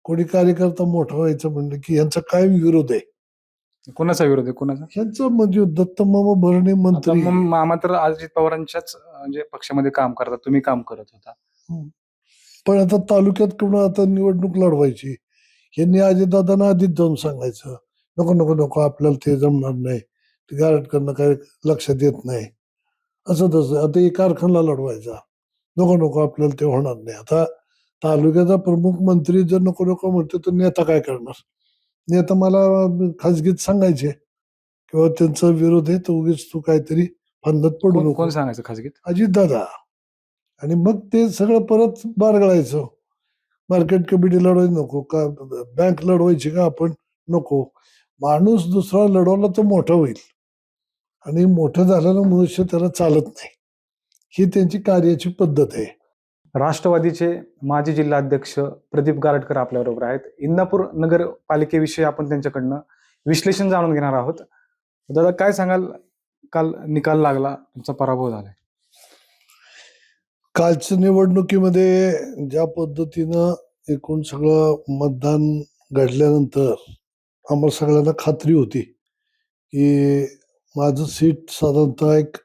कोणी कार्यकर्ता मोठा व्हायचं म्हणलं की यांचा कायम विरोध आहे. कोणाचा विरोध आहे? कोणाचा? ह्यांचं म्हणजे दत्तमामा भरणे आता मंत्री. मग मामा तर अजित पवारांच्याच म्हणजे पक्षामध्ये काम करतात, तुम्ही काम करत होता. पण आता तालुक्यात कोण आता निवडणूक लढवायची, यांनी अजितदादांना आधीच जाऊन सांगायचं, नको नको नको आपल्याला ते जमणार नाही, ते गारटकडनं काय लक्षात येत नाही, असं तसं. आता एक कारखाना लढवायचा, नको नको आपल्याला ते होणार नाही. आता तालुक्याचा प्रमुख मंत्री जर नको नको म्हणतो तर नेता काय करणार? नेता मला खाजगीत सांगायचे किंवा त्यांचा विरोध आहे तर उगीच तू काहीतरी फंदात पडू कोण नको, सांगायचं खाजगीत? अजितदादा. आणि मग ते सगळं परत बारगळायचं. मार्केट कमिटी लढवायची नको का, बँक लढवायची का आपण, नको. माणूस दुसरा लढवला तर मोठा होईल आणि मोठं झालेलं मनुष्य त्याला चालत नाही. ही त्यांची कार्याची पद्धत आहे. राष्ट्रवादीचे माजी जिल्हाध्यक्ष प्रदीप गारटकर आपल्याबरोबर आहेत. इंदापूर नगरपालिकेविषयी आपण त्यांच्याकडनं विश्लेषण जाणून घेणार आहोत. दादा, काय सांगाल? काल निकाल लागला, तुमचा पराभव झालाय. कालच्या निवडणुकीमध्ये ज्या पद्धतीनं एकूण सगळं मतदान घडल्यानंतर आम्हाला सगळ्यांना खात्री होती की माझं सीट साधारणतः एक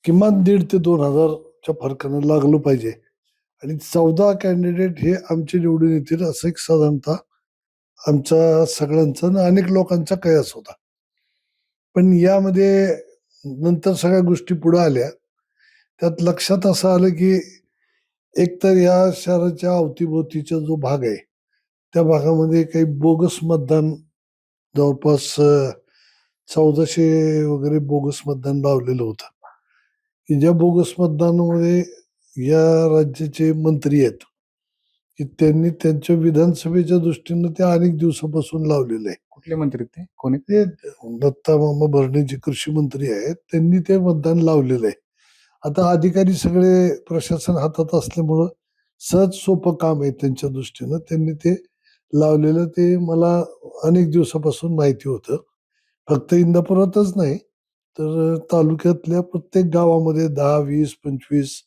किमान 1,500 ते 2,000च्या फरकानं लागलं पाहिजे आणि 14 कॅन्डिडेट हे आमचे निवडून येतील असं एक साधारणतः आमचा सगळ्यांचा आणि अनेक लोकांचा कयास होता. पण यामध्ये नंतर सगळ्या गोष्टी पुढे आल्या. त्यात लक्षात असं आलं की एकतर या शहराच्या अवतीभोवतीचा जो भाग आहे त्या भागामध्ये काही बोगस मतदान, जवळपास 1400 वगैरे बोगस मतदान लावलेलं होतं. की ज्या बोगस मतदानामध्ये या राज्याचे मंत्री आहेत की त्यांनी त्यांच्या विधानसभेच्या दृष्टीनं ते अनेक दिवसापासून लावलेलं आहे. कुठले मंत्री ते? कोण आहेत? ते दत्तामामा भरणे जे कृषी मंत्री आहेत त्यांनी ते मतदान लावलेलं आहे. आता अधिकारी सगळे प्रशासन हातात असल्यामुळं सहज सोपं काम आहे त्यांच्या दृष्टीनं. त्यांनी ते लावलेलं ते मला अनेक दिवसापासून माहिती होतं. फक्त इंदापुरातच नाही तर तालुक्यातल्या प्रत्येक गावामध्ये 10, 20, 25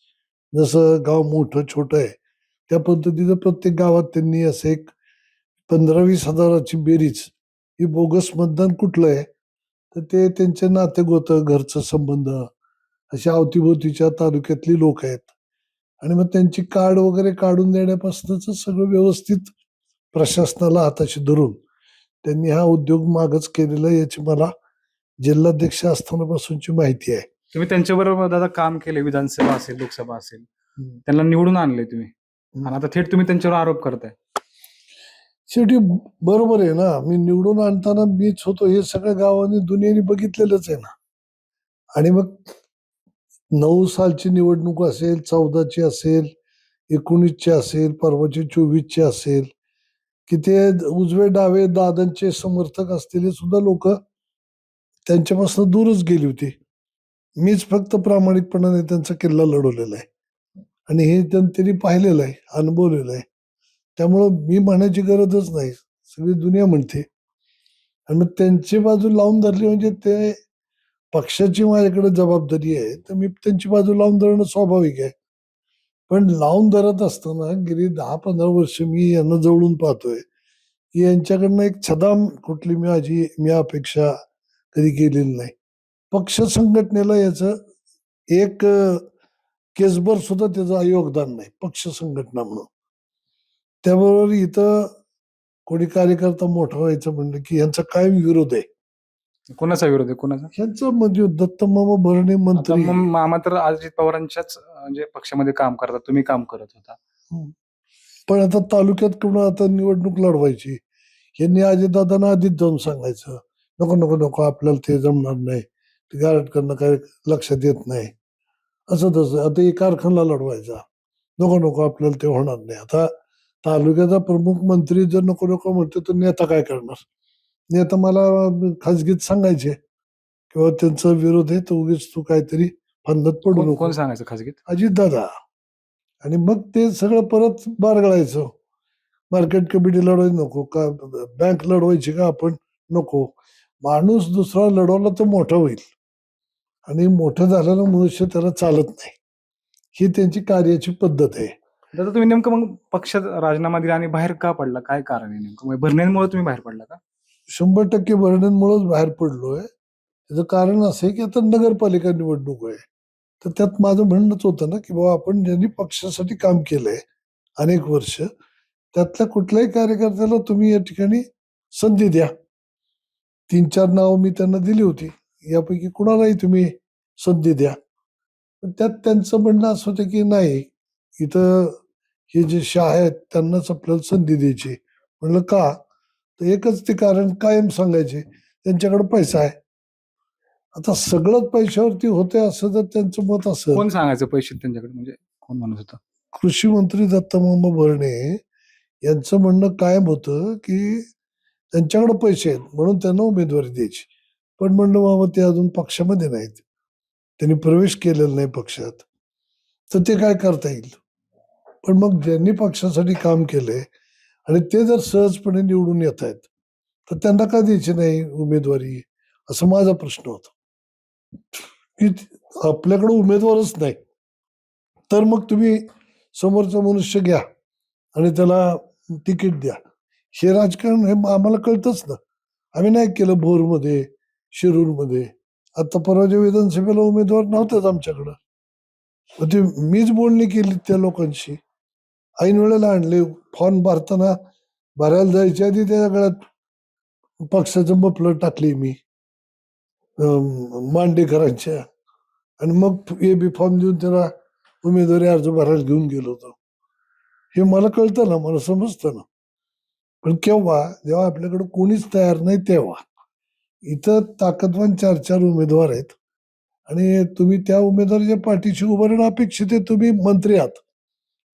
जसं गाव मोठं छोटं आहे त्या पद्धतीनं प्रत्येक गावात त्यांनी असं एक 15-20 हजाराची बेरीज, ही बोगस मतदान कुठलं आहे तर ते त्यांचे नातेगोतं, घरचा संबंध, अशा अवतीभोवतीच्या तालुक्यातली लोक आहेत आणि मग त्यांची कार्ड वगैरे काढून देण्यापासूनच सगळं व्यवस्थित प्रशासनाला हाताशी धरून त्यांनी हा उद्योग मागच केलेला याची मला जिल्हाध्यक्ष असतानापासूनची माहिती आहे. तुम्ही त्यांच्याबरोबर दादा काम केले, विधानसभा असेल, लोकसभा असेल, त्यांना निवडून आणले तुम्ही आणि आता थेट तुम्ही त्यांच्यावर आरोप करताय. शेवटी बरोबर आहे ना, मी निवडून आणताना मीच होतो हे सगळ्या गावांनी दुनियेने बघितलेलंच आहे ना. आणि मग 9 सालची निवडणूक असेल, 14ची असेल, 19ची असेल, परवाची 24ची असेल, की ते उजवे डावे दादांचे समर्थक असलेले सुद्धा लोक त्यांच्यापासून दूरच गेली होती. मीच फक्त प्रामाणिकपणाने त्यांचा किल्ला लढवलेला आहे आणि हे त्यांनी पाहिलेलं आहे, अनुभवलेलं आहे. त्यामुळं मी म्हणायची गरजच नाही, सगळी दुनिया म्हणते. आणि मग त्यांची बाजू लावून धरली म्हणजे ते पक्षाची माझ्याकडे जबाबदारी आहे तर मी त्यांची बाजू लावून धरणं स्वाभाविक आहे. पण लावून धरत असताना गेली 10-15 वर्ष मी यांना जवळून पाहतोय की यांच्याकडनं एक छदाम कुठली मी अपेक्षा कधी केलेली नाही. पक्ष संघटनेला याचं एक केसभर सुद्धा त्याचं योगदान नाही पक्ष संघटना म्हणून. त्याबरोबर इथं कोणी कार्यकर्ता मोठा व्हायचं म्हणलं की यांचा कायम विरोध आहे. कोणाचा विरोध आहे? कोणाचा? ह्यांचं म्हणजे दत्तमामा भरणे आता मंत्री. मग मामा तर अजित पवारांच्याच म्हणजे पक्षामध्ये काम करतात, तुम्ही काम करत होता. पण आता तालुक्यात कोण आता निवडणूक लढवायची, यांनी अजितदादांना आधीच जाऊन सांगायचं, नको नको नको आपल्याला ते जमणार नाही, ते गारटकडनं काय लक्षात येत नाही, असं तसं. आता एक कारखाना लढवायचा, नको नको आपल्याला ते होणार नाही. आता तालुक्याचा प्रमुख मंत्री जर नको नको म्हणतो तर नेता काय करणार? नेता मला खाजगीत सांगायचे किंवा त्यांचा विरोध आहे तर उगीच तू काहीतरी फंदात पडू नको, कोण सांगायचं खाजगीत? अजितदादा. आणि मग ते सगळं परत बारगळायचं. मार्केट कमिटी लढवायची नको का, बँक लढवायची का आपण, नको. माणूस दुसरा लढवला तर मोठा होईल आणि मोठं झालेलं मनुष्य त्याला चालत नाही. ही त्यांची कार्याची पद्धत आहे. दादा तुम्ही नेमकं मग पक्षात राजीनामा दिला आणि बाहेर का पडला? काय कारण आहे नेमकं? म्हणजे भरण्यांमुळे तुम्ही बाहेर पडला का? 100% भरण्यांमुळेच बाहेर पडलोय. त्याचं कारण असं आहे की आता नगरपालिका निवडणूक आहे. तर त्यात माझं म्हणणंच होतं ना, की बाबा आपण ज्यांनी पक्षासाठी काम केलंय अनेक वर्ष, त्यातल्या कुठल्याही कार्यकर्त्याला तुम्ही या ठिकाणी संधी द्या. 3-4 नावं मी त्यांना दिली होती. यापैकी कुणालाही तुम्ही संधी द्या. पण त्यात त्यांचं म्हणणं असं होतं की नाही, इथं हे जे शाह आहेत त्यांनाच आपल्याला संधी द्यायची. म्हणलं का? तर एकच ते कारण कायम सांगायचे, त्यांच्याकडे पैसा आहे. आता सगळंच पैशावरती होतंय असं जर त्यांचं मत असेल, कोण सांगायचं पैसे त्यांच्याकडे म्हणजे कोण म्हणत होतं? कृषी मंत्री दत्तमामा भरणे यांचं म्हणणं कायम होतं, की त्यांच्याकडे पैसे आहेत म्हणून त्यांना उमेदवारी द्यायची. पण म्हणलं बाबा ते अजून पक्षामध्ये नाहीत. त्यांनी प्रवेश केलेला नाही पक्षात. तर ते काय करता येईल? पण मग ज्यांनी पक्षासाठी काम केलंय आणि ते जर सहजपणे निवडून येत आहेत, तर त्यांना का द्यायची नाही उमेदवारी? असा माझा प्रश्न होता. की आपल्याकडे उमेदवारच नाही, तर मग तुम्ही समोरचा मनुष्य घ्या आणि त्याला तिकीट द्या. हे राजकारण हे आम्हाला कळतंच ना. आम्ही नाही केलं भोरमध्ये, शिरूरमध्ये. आता परवाच्या विधानसभेला उमेदवार नव्हतेच आमच्याकडं. मग ते मीच बोलणी केली त्या लोकांशी. ऐन वेळेला आणले. फॉर्म भरताना भरायला जायच्या आधी त्या गळ्यात पक्षाचं मफलर टाकली मी मांडेकरांच्या आणि मग बी फॉर्म देऊन त्याला उमेदवारी अर्ज भरायला घेऊन गेलो होतो. हे मला कळतं ना, मला समजतं ना. पण केव्हा? जेव्हा आपल्याकडे कोणीच तयार नाही तेव्हा. इथं ताकदवान 4-4 उमेदवार आहेत आणि तुम्ही त्या उमेदवाराच्या पाठीशी उभं राहणं अपेक्षित आहे. तुम्ही मंत्री आहात.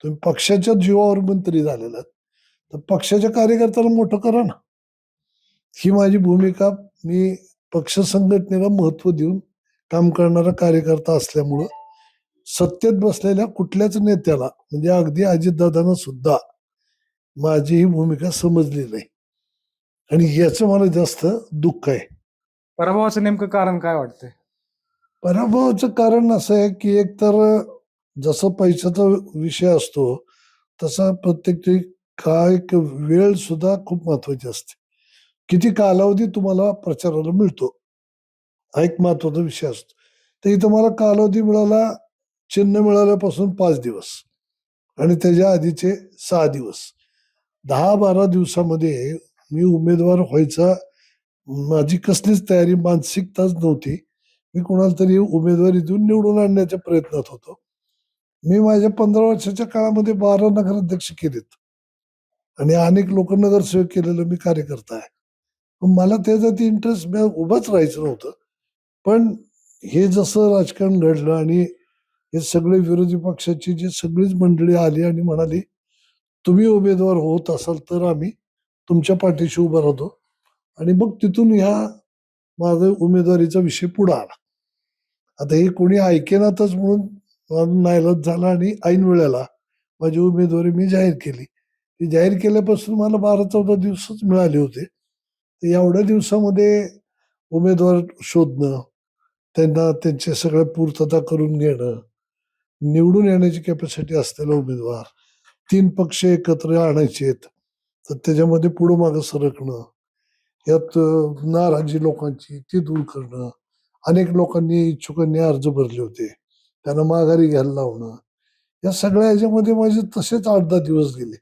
तुम्ही पक्षाच्या जीवावर मंत्री झालेला आहात. तर पक्षाच्या कार्यकर्त्याला मोठं करा ना. ही माझी भूमिका. मी पक्ष संघटनेला महत्त्व देऊन काम करणारा कार्यकर्ता असल्यामुळं सत्तेत बसलेल्या कुठल्याच नेत्याला म्हणजे अगदी अजितदादांना सुद्धा माझी ही भूमिका समजली नाही आणि याचं मला जास्त दुःख आहे. पराभवाचं नेमकं कारण काय वाटतंय? पराभवाचं कारण असं आहे की एकतर जसं पैशाचा विषय असतो तसा प्रत्येक ते काय वेळ सुद्धा खूप महत्वाची असते. किती कालावधी तुम्हाला प्रचाराला मिळतो हा एक महत्वाचा विषय असतो. तर इथं मला कालावधी मिळाला, चिन्ह मिळाल्यापासून 5 दिवस आणि त्याच्या आधीचे 6 दिवस. 10-12 दिवसामध्ये मी उमेदवार व्हायचा माझी कसलीच तयारी मानसिकताच नव्हती. मी कोणाला तरी उमेदवारी देऊन निवडून आणण्याच्या प्रयत्नात होतो. मी माझ्या 15 वर्षाच्या काळामध्ये 12 नगराध्यक्ष केलेत आणि अनेक लोक नगरसेवक केलेलं मी कार्यकर्ता आहे. पण मला त्याच्यात इंटरेस्ट उभंच राहायचं नव्हतं. पण हे जसं राजकारण घडलं आणि हे सगळे विरोधी पक्षाची जी सगळीच मंडळी आली आणि म्हणाली, "तुम्ही उमेदवार होत असाल तर आम्ही तुमच्या पाठीशी उभं राहतो." आणि मग तिथून ह्या माझा उमेदवारीचा विषय पुढे आला. आता हे कोणी ऐकेनातच म्हणून माझा नाईलाज झाला आणि ऐन वेळेला माझी उमेदवारी मी जाहीर केली. ती जाहीर केल्यापासून मला 12-14 दिवसच मिळाले होते. तर एवढ्या दिवसामध्ये उमेदवार शोधणं, त्यांना त्यांची सगळ्या पूर्तता करून घेणं, निवडून येण्याची कॅपॅसिटी असलेला उमेदवार, 3 पक्ष एकत्र आणायचेत, तर त्याच्यामध्ये पुढं मागं सरकणं, यात नाराजी लोकांची ती दूर करणं. अनेक लोकांनी इच्छुकांनी अर्ज भरले होते. त्यांना माघारी घ्यायला लावणं. या सगळ्या ह्याच्यामध्ये माझे तसेच 8-10 दिवस गेले.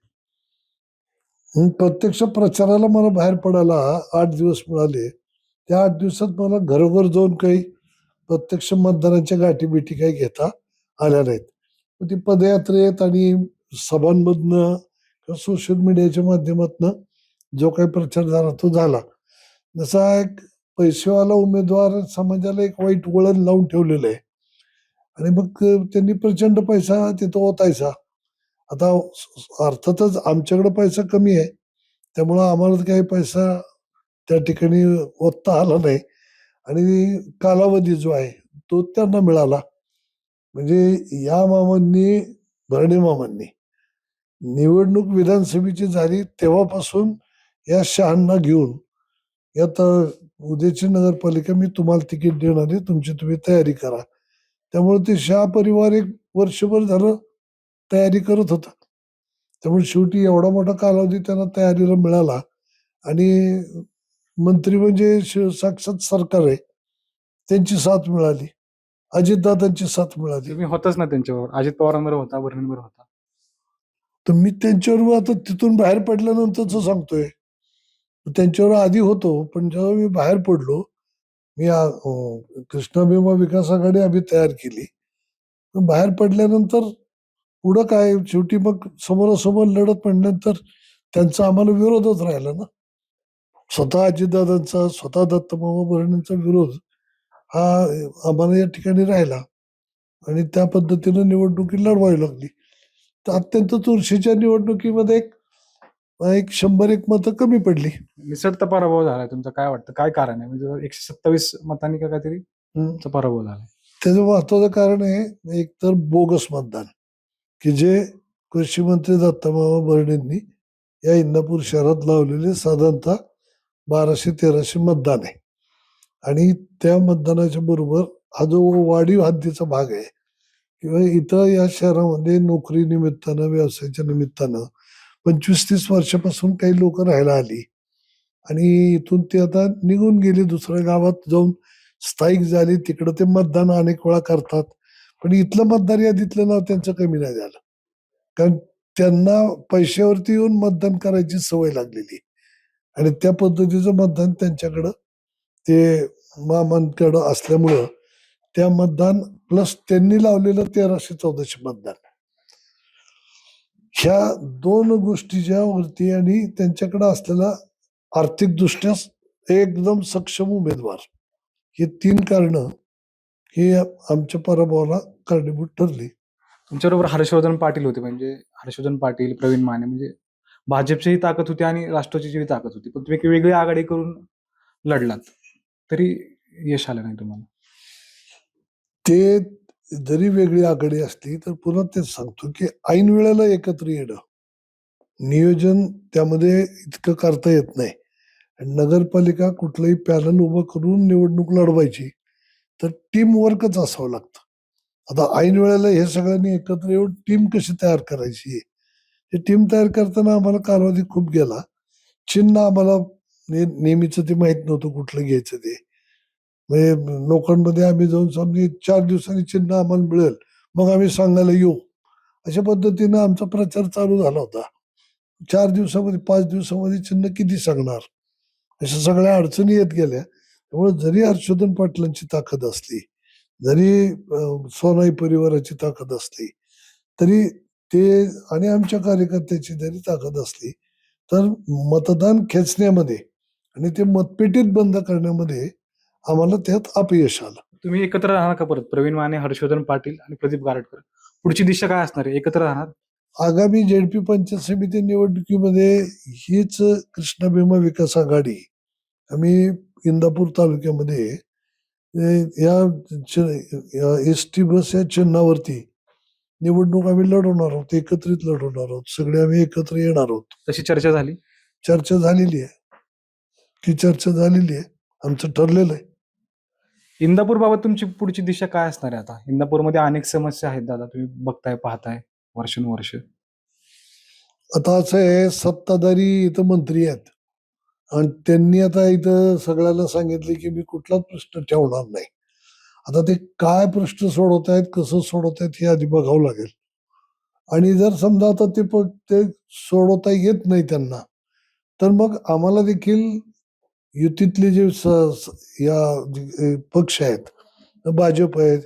मग प्रत्यक्ष प्रचाराला मला बाहेर पडायला 8 दिवस मिळाले. त्या 8 दिवसात मला घरोघर जाऊन काही प्रत्यक्ष मतदारांच्या गाठीभेटी काही घेता आल्या नाहीत. मग ती पदयात्रेत आणि सभांमधनं किंवा सोशल मीडियाच्या माध्यमातनं जो काही प्रचार झाला तो झाला. जसा एक पैसेवाला उमेदवार समाजाला एक वाईट वळण लावून ठेवलेलं आहे आणि मग त्यांनी प्रचंड पैसा तिथं ओतायचा. आता अर्थातच आमच्याकडे पैसा कमी आहे. त्यामुळं आम्हाला काही पैसा त्या ठिकाणी ओतता आला नाही आणि कालावधी जो आहे तो त्यांना मिळाला. म्हणजे या मामांनी, भरणे मामांनी निवडणूक विधानसभेची झाली तेव्हापासून या शहांना घेऊन यात उद्याची नगरपालिका मी तुम्हाला तिकीट देणार आहे, तुमची तुम्ही तयारी करा. त्यामुळे ते शहा परिवार एक वर्षभर झालं तयारी करत होता. त्यामुळे शेवटी एवढा मोठा कालावधी त्यांना तयारीला मिळाला आणि मंत्री म्हणजे साक्षात सरकार आहे, त्यांची साथ मिळाली, अजितदादांची साथ मिळाली. तुम्ही होताच ना त्यांच्याबरोबर, अजित पवारांबरोबर होता, बहिणींबरोबर होता. तर मी त्यांच्यावर आता तिथून बाहेर पडल्यानंतरच सांगतोय. त्यांच्यावर आधी होतो, पण जेव्हा मी बाहेर पडलो, मी कृष्णा भीमा विकास आघाडी आम्ही तयार केली. पण बाहेर पडल्यानंतर पुढं काय, शेवटी मग समोरासमोर लढत म्हणल्यानंतर त्यांचा आम्हाला विरोधच राहिला ना. स्वतः अजितदादांचा, स्वतः दत्तमामा भरणेंचा विरोध हा आम्हाला या ठिकाणी राहिला आणि त्या पद्धतीनं निवडणुकी लढवावी लागली. तर अत्यंत चुरशीच्या निवडणुकीमध्ये एक एक 100-1 मतं कमी पडली. निसटता पराभव झाला तुमचा. काय वाटतं, काय कारण आहे? म्हणजे 127 मतांनी का काहीतरी हम्म. तुमचा पराभव झाला. त्याचं महत्वाचं कारण आहे एक तर बोगस मतदान, की जे कृषी मंत्री दत्तमामा भरणेंनी या इंदापूर शहरात लावलेले साधारणतः 1200-1300 मतदान आहे. आणि त्या मतदानाच्या बरोबर हा जो वाढीव हद्दीचा भाग आहे किंवा इथं या शहरामध्ये नोकरी निमित्तानं, व्यवसायाच्या निमित्तानं 25-30 वर्षापासून काही लोक राहायला आली आणि इथून ते आता निघून गेली, दुसऱ्या गावात जाऊन स्थायिक झाली. तिकडं ते मतदान अनेक वेळा करतात, पण इथलं मतदार यादीतलं नाव त्यांचं कमी नाही झालं, कारण त्यांना पैशावरती येऊन मतदान करायची सवय लागलेली आणि त्या पद्धतीचं मतदान त्यांच्याकडं ते मामांकडं असल्यामुळं त्या मतदान प्लस त्यांनी लावलेलं 1300-1400 मतदान, ह्या दोन गोष्टीच्या वरती आणि त्यांच्याकडे असलेला आर्थिक दृष्ट्या एकदम सक्षम उमेदवार, ही 3 कारणं ही आमच्या पराभवाला कारणीभूत ठरली. तुमच्याबरोबर हर्षवर्धन पाटील होते, म्हणजे हर्षवर्धन पाटील, प्रवीण माने, म्हणजे भाजपचीही ताकद होती आणि राष्ट्रवादीचीही ताकद होती, पण तुम्ही एक वेगळी आघाडी करून लढलात, तरी यश आलं नाही तुम्हाला. ते जरी वेगळी आघाडी असली तर पुन्हा तेच सांगतो की ऐन वेळेला एकत्र येणं, नियोजन त्यामध्ये इतकं करता येत नाही. आणि नगरपालिका कुठलंही पॅनल उभं करून निवडणूक लढवायची तर टीम वर्कच असावं लागतं. आता ऐन वेळेला हे सगळ्यांनी एकत्र येऊन टीम कशी तयार करायची, हे टीम तयार करताना आम्हाला कालावधी खूप गेला. चिन्ह आम्हाला नेहमीचं ते माहित नव्हतं कुठलं घ्यायचं ते. म्हणजे लोकांमध्ये आम्ही जाऊन समजा 4 दिवसांनी चिन्ह आम्हाला मिळेल, मग आम्ही सांगायला येऊ, अशा पद्धतीनं आमचा प्रचार चालू झाला होता. 4 दिवसामध्ये, 5 दिवसामध्ये चिन्ह किती सांगणार, अशा सगळ्या अडचणी येत गेल्या. त्यामुळे जरी हर्षवर्धन पाटलांची ताकद असली, जरी सोनाई परिवाराची ताकद असली, तरी ते आणि आमच्या कार्यकर्त्याची जरी ताकद असली, तर मतदान खेचण्यामध्ये आणि ते मतपेटीत बंद करण्यामध्ये आम्हाला त्यात अपयश आलं. तुम्ही एकत्र राहणार का परत? प्रवीण माने, हर्षवर्धन पाटील आणि प्रदीप गारटकर, पुढची दिशा काय असणार आहे? एकत्र राहणार? आगामी जेडपी पंचायत समिती निवडणुकीमध्ये हीच कृष्णा भीमा विकास आघाडी आम्ही इंदापूर तालुक्यामध्ये या एस टी बस या चिन्हावरती निवडणूक आम्ही लढवणार आहोत, एकत्रित लढवणार आहोत, सगळे आम्ही एकत्र येणार आहोत. तशी चर्चा झाली? चर्चा झालेली आहे, ती चर्चा झालेली आहे, आमचं ठरलेलं आहे. इंदापूर बाबत तुमची पुढची दिशा काय असणार आहे? आता इंदापूरमध्ये अनेक समस्या आहेत दादा, तुम्ही बघताय, पाहताय वर्षानुवर्ष. आता असं आहे, सत्ताधारी इथं मंत्री आहेत आणि त्यांनी आता इथं सगळ्यांना सांगितले की मी कुठलाच प्रश्न ठेवणार नाही. आता ते काय प्रश्न सोडवतायत, कसं सोडवतायत हे आधी बघावं लागेल. आणि जर समजा आता ते सोडवता येत नाही त्यांना, तर मग आम्हाला देखील युतीतले जे या पक्ष आहेत, भाजप आहेत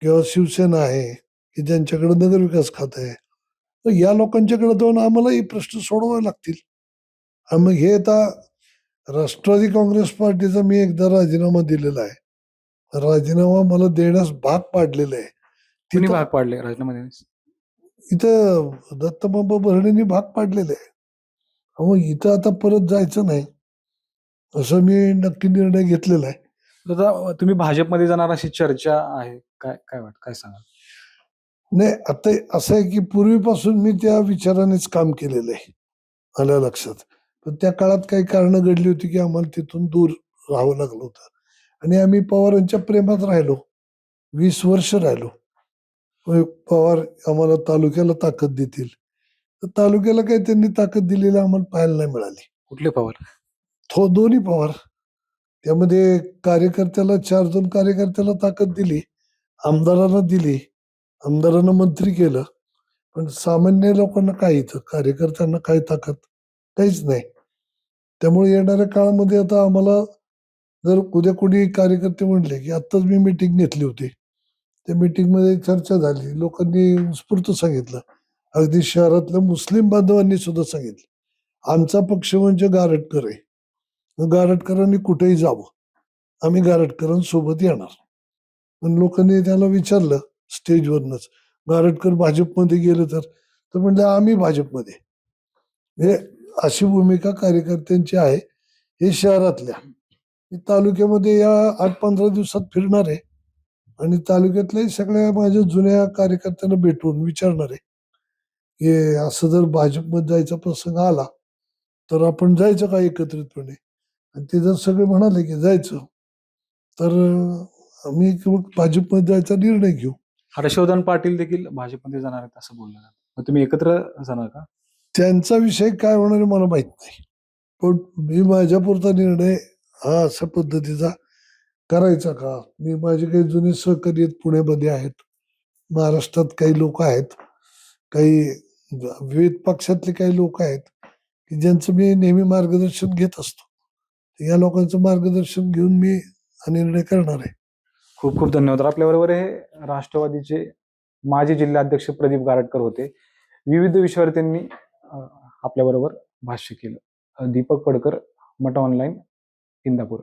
किंवा शिवसेना आहे, की ज्यांच्याकडे नगरविकास खातं आहे, तर या लोकांच्याकडे जाऊन आम्हाला हे प्रश्न सोडवावे लागतील. आणि मग हे आता राष्ट्रवादी काँग्रेस पार्टीचा मी एकदा राजीनामा दिलेला आहे. राजीनामा मला देण्यास भाग पाडलेला आहे. कुणी तिथं भाग पाडले राजीनामा देण्यास? इथं दत्तबाबा भरणेंनी भाग पाडलेले आहे. मग इथं आता परत जायचं नाही, असं मी नक्की निर्णय घेतलेला आहे. दादा, तुम्ही भाजपमध्ये जाणार अशी चर्चा आहे, काय काय वाटत, काय सांगा? नाही, आता असं आहे की पूर्वीपासून मी त्या विचारानेच काम केलेलं आहे, आलं लक्षात. पण त्या काळात काही कारणं घडली होती की आम्हाला तिथून दूर राहावं लागलं होतं आणि आम्ही पवारांच्या प्रेमात राहिलो, 20 वर्ष राहिलो. पवार आम्हाला तालुक्याला ताकद देतील, तर तालुक्याला काही त्यांनी ताकद दिलेली आम्हाला पाहायला नाही मिळाली. कुठले पवार? दोन्ही पवार. त्यामध्ये कार्यकर्त्याला 4-2 कार्यकर्त्याला ताकद दिली, आमदारांना दिली, आमदारांना मंत्री केलं. पण सामान्य लोकांना काय इथं कार्यकर्त्यांना काय ताकद? काहीच नाही. त्यामुळे येणाऱ्या काळामध्ये आता आम्हाला जर उद्या कोणी कार्यकर्ते म्हणले, की आत्ताच मी मीटिंग घेतली होती. त्या मीटिंगमध्ये चर्चा झाली. लोकांनी उत्स्फूर्त सांगितलं. अगदी शहरातल्या मुस्लिम बांधवांनी सुद्धा सांगितलं, आमचा पक्ष म्हणजे गारटकर आहे. मग गारटकरांनी कुठेही जावं, आम्ही गारटकरांसोबत येणार. पण लोकांनी त्याला विचारलं स्टेजवरनच, गारटकर भाजपमध्ये गेले तर म्हणले आम्ही भाजपमध्ये. म्हणजे अशी भूमिका कार्यकर्त्यांची आहे. हे शहरातल्या. मी तालुक्यामध्ये या 8-15 दिवसात फिरणार आहे आणि तालुक्यातल्या सगळ्या माझ्या जुन्या कार्यकर्त्यांना भेटून विचारणार आहे, की असं जर भाजपमध्ये जायचा प्रसंग आला तर आपण जायचं का एकत्रितपणे? आणि ते जर सगळे म्हणाले की जायचं, तर आम्ही मग भाजपमध्ये जायचा निर्णय घेऊ. हर्षवर्धन पाटील देखील भाजपमध्ये जाणार आहेत असं बोललं जातं. मग तुम्ही एकत्र जाणार का? त्यांचा विषय काय होणार आहे मला माहित नाही. पण मी माझ्यापुरता निर्णय हा अशा पद्धतीचा करायचा का? मी माझे काही जुने सहकारी आहेत, पुण्यामध्ये आहेत. महाराष्ट्रात काही लोक आहेत. काही विविध पक्षातले काही लोक आहेत, की ज्यांचं मी नेहमी मार्गदर्शन घेत असतो. या लोकांचं मार्गदर्शन घेऊन मी हा निर्णय करणार आहे. खूप खूप धन्यवाद. आपल्याबरोबर हे राष्ट्रवादीचे माजी जिल्हाध्यक्ष प्रदीप गारटकर होते. विविध विषयावर त्यांनी आपल्याबरोबर भाष्य केलं. दीपक पडकर, मटा ऑनलाईन, इंदापूर.